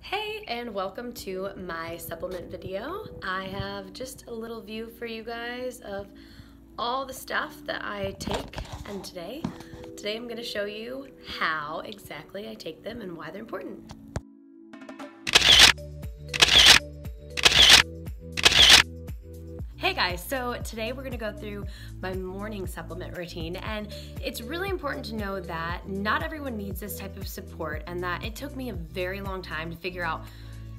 Hey, and welcome to my supplement video. I have just a little view for you guys of all the stuff that I take, and today I'm going to show you how exactly I take them and why they're important. Hey guys, so today we're gonna go through my morning supplement routine, and it's really important to know that not everyone needs this type of support, and that it took me a very long time to figure out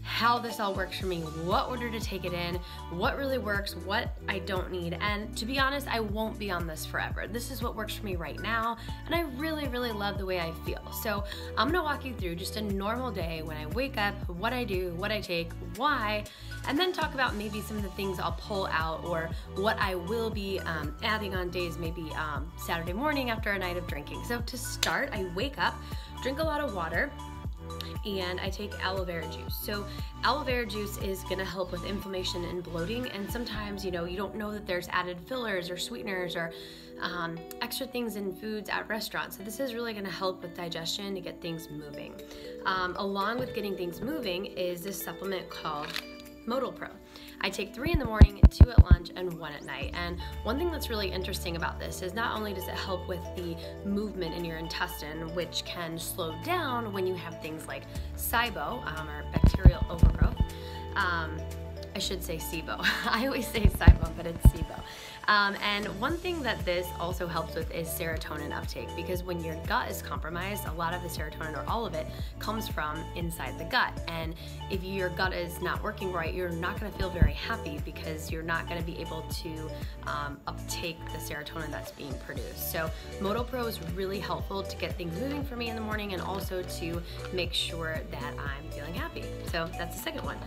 how this all works for me, what order to take it in, what really works, what I don't need. And to be honest, I won't be on this forever. This is what works for me right now, and I really love the way I feel. So I'm gonna walk you through just a normal day when I wake up, what I do, what I take, why, and then talk about maybe some of the things I'll pull out or what I will be adding on days, maybe Saturday morning after a night of drinking. So to start, I wake up, drink a lot of water, and I take aloe vera juice. So aloe vera juice is gonna help with inflammation and bloating, and sometimes you don't know that there's added fillers or sweeteners or extra things in foods at restaurants. So this is really gonna help with digestion to get things moving. Along with getting things moving is this supplement called Modal Pro. I take 3 in the morning, 2 at lunch, and 1 at night. And one thing that's really interesting about this is not only does it help with the movement in your intestine, which can slow down when you have things like SIBO, or bacterial overgrowth. I should say SIBO. I always say SIBO, but it's SIBO. And one thing that this also helps with is serotonin uptake, because when your gut is compromised, a lot of the serotonin, or all of it, comes from inside the gut. And if your gut is not working right, you're not going to feel very happy, because you're not going to be able to uptake the serotonin that's being produced. So Modal Pro is really helpful to get things moving for me in the morning, and also to make sure that I'm feeling happy. So that's the second one.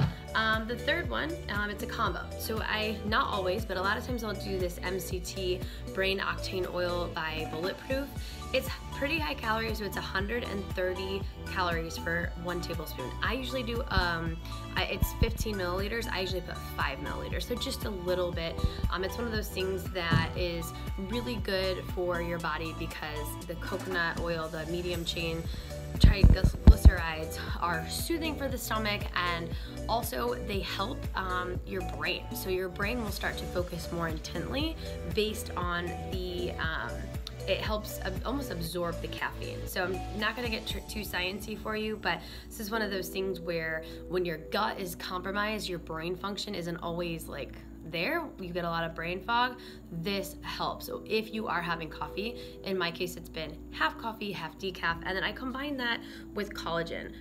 The third one, it's a combo. So not always, but a lot of times I'll do this MCT Brain Octane Oil by Bulletproof. It's pretty high calories, so it's 130 calories for 1 tablespoon. I usually do, it's 15 milliliters. I usually put 5 milliliters, so just a little bit. It's one of those things that is really good for your body, because the coconut oil, the medium chain triglycerides, are soothing for the stomach, and also they help your brain. So your brain will start to focus more intently based on the it helps almost absorb the caffeine. So I'm not gonna get too sciencey for you, but this is one of those things where when your gut is compromised, your brain function isn't always like there, you get a lot of brain fog. This helps. So if you are having coffee, in my case it's been half coffee, half decaf, and then I combine that with collagen.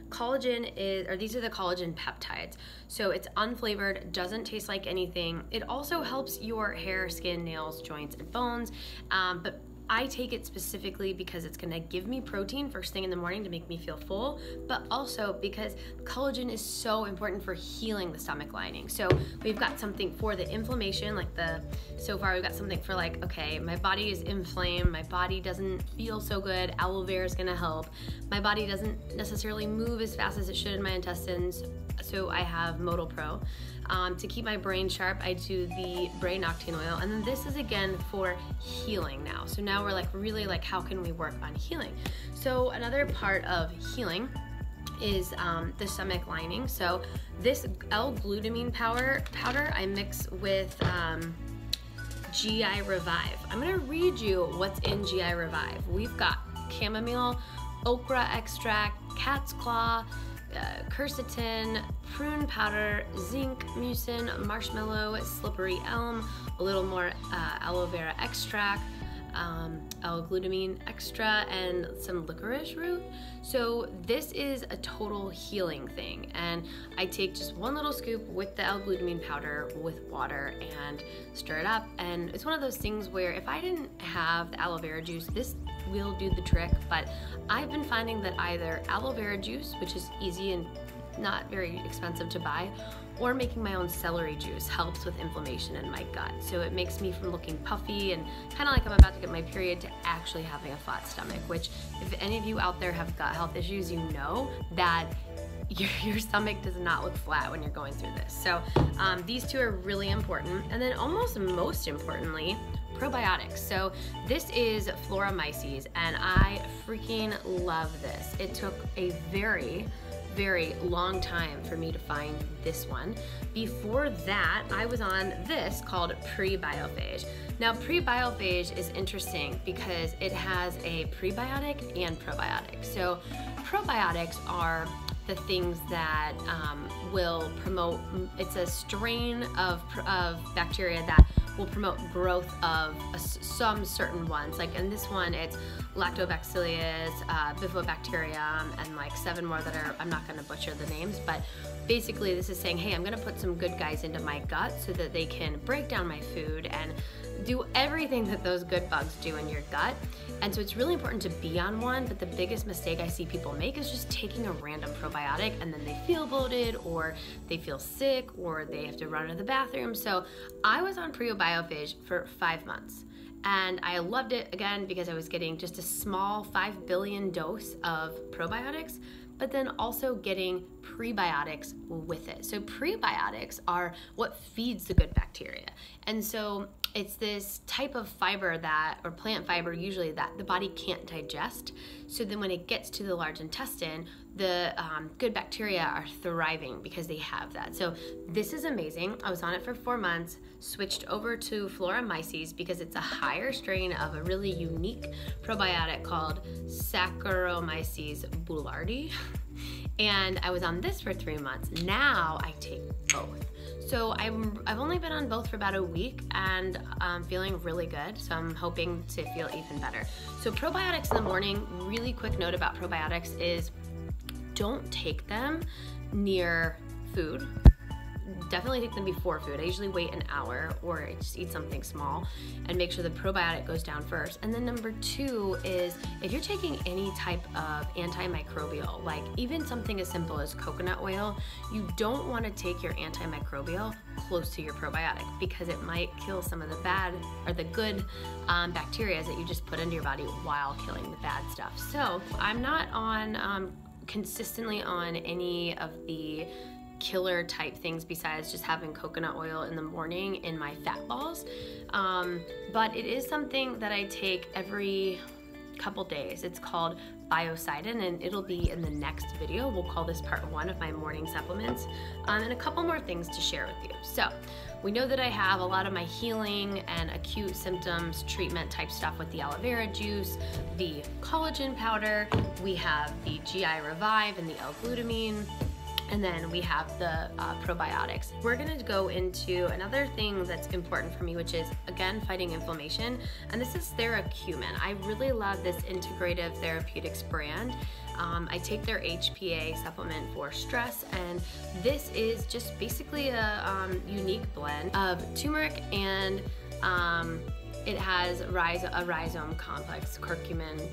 These are the collagen peptides. So it's unflavored, doesn't taste like anything. It also helps your hair, skin, nails, joints, and bones, but I take it specifically because it's gonna give me protein first thing in the morning to make me feel full, but also because collagen is so important for healing the stomach lining. So we've got something for the inflammation, so far we've got something for okay, my body is inflamed, my body doesn't feel so good, aloe vera is gonna help. My body doesn't necessarily move as fast as it should in my intestines, so I have Modal Pro. To keep my brain sharp, I do the Brain Octane Oil, and then this is again for healing now. So now we're really how can we work on healing? So another part of healing is the stomach lining. So this L Glutamine powder I mix with GI Revive. I'm gonna read you what's in GI Revive. We've got chamomile, okra extract, cat's claw, quercetin, prune powder, zinc, mucin, marshmallow, slippery elm, a little more aloe vera extract, L Glutamine extra, and some licorice root. So this is a total healing thing, and I take just 1 little scoop with the L Glutamine powder with water and stir it up. And it's one of those things where if I didn't have the aloe vera juice, this will do the trick. But I've been finding that either aloe vera juice, which is easy and not very expensive to buy, or making my own celery juice helps with inflammation in my gut. So it makes me from looking puffy and kind of like I'm about to get my period to actually having a flat stomach, which if any of you out there have gut health issues, you know that your stomach does not look flat when you're going through this. So these two are really important. And then almost most importantly, probiotics. So this is Flora Myces, and I freaking love this. It took a very very long time for me to find this one. Before that, I was on this called Prebiophage. Now, Prebiophage is interesting because it has a prebiotic and probiotic. So probiotics are the things that will promote, it's a strain of bacteria that will promote growth of some certain ones. Like in this one, it's Lactobacillus, Bifidobacterium, and like 7 more that are, I'm not gonna butcher the names, but basically this is saying, hey, I'm gonna put some good guys into my gut so that they can break down my food and do everything that those good bugs do in your gut. And so it's really important to be on one, but the biggest mistake I see people make is just taking a random probiotic and then they feel bloated or they feel sick or they have to run to the bathroom. So I was on Prebiophage for 5 months. And I loved it, again, because I was getting just a small 5 billion dose of probiotics, but then also getting prebiotics with it. So prebiotics are what feeds the good bacteria. And so it's this type of fiber that, or plant fiber usually, that the body can't digest. So then when it gets to the large intestine, the good bacteria are thriving because they have that. So this is amazing. I was on it for 4 months, switched over to Flora Myces because it's a higher strain of a really unique probiotic called Saccharomyces boulardii. And I was on this for 3 months. Now I take both. So I've only been on both for about a week and I'm feeling really good. So I'm hoping to feel even better. So probiotics in the morning, really quick note about probiotics is don't take them near food. Definitely take them before food. I usually wait an hour or I just eat something small and make sure the probiotic goes down first. And then number 2 is if you're taking any type of antimicrobial, like even something as simple as coconut oil, you don't want to take your antimicrobial close to your probiotic because it might kill some of the bad or the good bacteria that you just put into your body while killing the bad stuff. So I'm not on consistently on any of the killer type things besides just having coconut oil in the morning in my fat balls, but it is something that I take every couple days. It's called Biocidin and it'll be in the next video. We'll call this part 1 of my morning supplements, and a couple more things to share with you. So we know that I have a lot of my healing and acute symptoms treatment type stuff with the aloe vera juice, the collagen powder, we have the GI Revive and the L Glutamine, and then we have the probiotics. We're gonna go into another thing that's important for me, which is, again, fighting inflammation. And this is Theracurmin. I really love this integrative therapeutics brand. I take their HPA supplement for stress, and this is just basically a unique blend of turmeric and it has a rhizome complex, curcumin.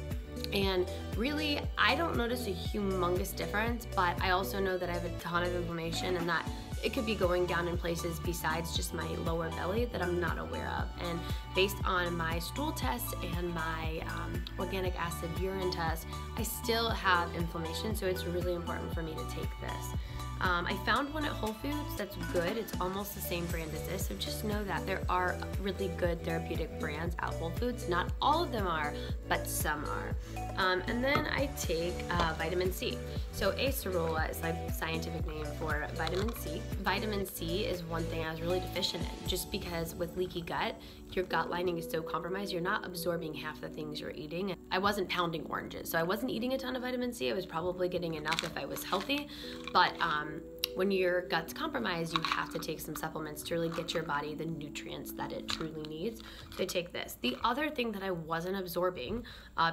And really, I don't notice a humongous difference, but I also know that I have a ton of inflammation and that it could be going down in places besides just my lower belly that I'm not aware of. And based on my stool tests and my organic acid urine test, I still have inflammation, so it's really important for me to take this. I found one at Whole Foods that's good. It's almost the same brand as this, so just know that there are really good therapeutic brands at Whole Foods. Not all of them are, but some are. And then I take vitamin C. So Acerola is like the scientific name for vitamin C. Vitamin C is one thing I was really deficient in, just because with leaky gut, your gut lining is so compromised, you're not absorbing half the things you're eating. I wasn't pounding oranges, so I wasn't eating a ton of vitamin C. I was probably getting enough if I was healthy, but when your gut's compromised, you have to take some supplements to really get your body the nutrients that it truly needs. So I take this. The other thing that I wasn't absorbing,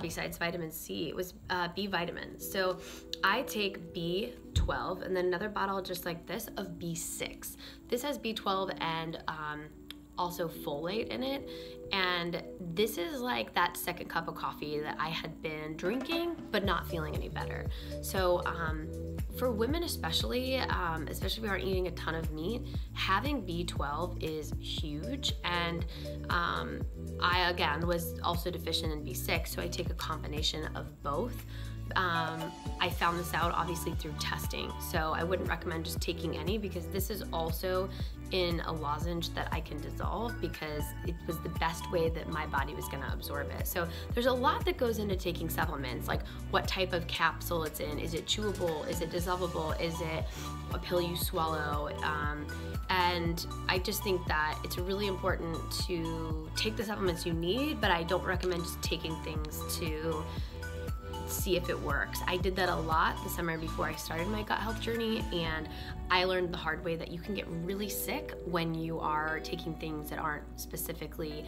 besides vitamin C, was B vitamins. So I take B12 and then another bottle just like this of B6. This has B12 and also folate in it, and this is like that second cup of coffee that I had been drinking but not feeling any better. So for women especially if we aren't eating a ton of meat, having B12 is huge. And I again was also deficient in B6, so I take a combination of both. I found this out obviously through testing, so I wouldn't recommend just taking any, because this is also in a lozenge that I can dissolve, because it was the best way that my body was gonna absorb it. So there's a lot that goes into taking supplements, like what type of capsule it's in. Is it chewable? Is it dissolvable? Is it a pill you swallow? And I just think that it's really important to take the supplements you need, but I don't recommend just taking things to see if it works. I did that a lot the summer before I started my gut health journey, and I learned the hard way that you can get really sick when you are taking things that aren't specifically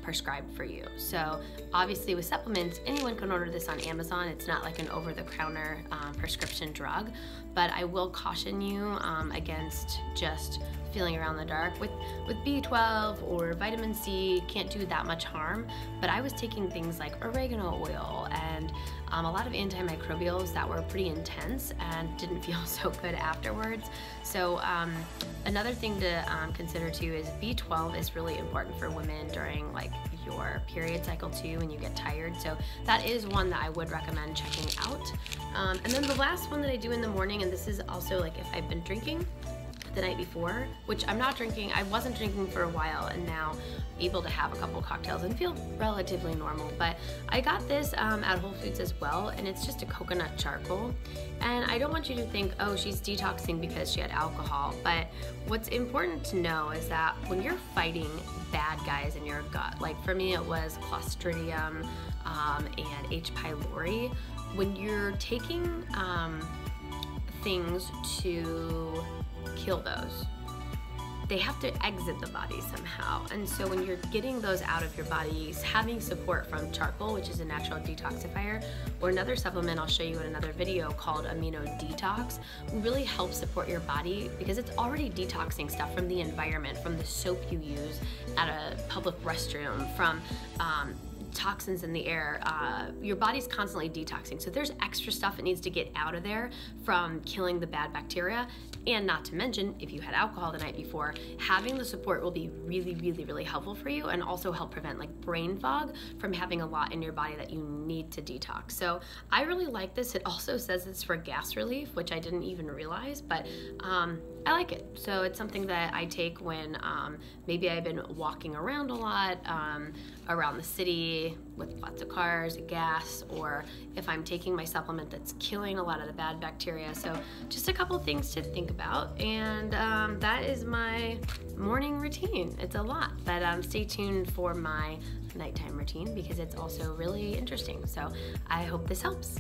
prescribed for you. So obviously with supplements, anyone can order this on Amazon. It's not like an over-the-counter prescription drug, but I will caution you against just feeling around the dark. With B12 or vitamin C, can't do that much harm, but I was taking things like oregano oil and a lot of antimicrobials that were pretty intense and didn't feel so good afterwards. So another thing to consider too is B12 is really important for women during like your period cycle too, when you get tired. So that is one that I would recommend checking out. And then the last one that I do in the morning, and this is also like if I've been drinking the night before, which I'm not drinking. I wasn't drinking for a while, and now able to have a couple cocktails and feel relatively normal. But I got this at Whole Foods as well, and it's just a coconut charcoal. And I don't want you to think, oh, she's detoxing because she had alcohol. But what's important to know is that when you're fighting bad guys in your gut, like for me it was Clostridium and H. pylori, when you're taking things to kill those, they have to exit the body somehow. And so when you're getting those out of your body, having support from charcoal, which is a natural detoxifier, or another supplement I'll show you in another video called Amino Detox, really helps support your body, because it's already detoxing stuff from the environment, from the soap you use at a public restroom, from toxins in the air. Your body's constantly detoxing, so there's extra stuff that needs to get out of there from killing the bad bacteria. And not to mention, if you had alcohol the night before, having the support will be really, really, really helpful for you, and also help prevent like brain fog from having a lot in your body that you need to detox. So I really like this. It also says it's for gas relief, which I didn't even realize, but I like it. So it's something that I take when maybe I've been walking around a lot, around the city with lots of cars, gas, or if I'm taking my supplement that's killing a lot of the bad bacteria. So just a couple things to think about, and that is my morning routine. It's a lot, but stay tuned for my nighttime routine, because it's also really interesting. So I hope this helps.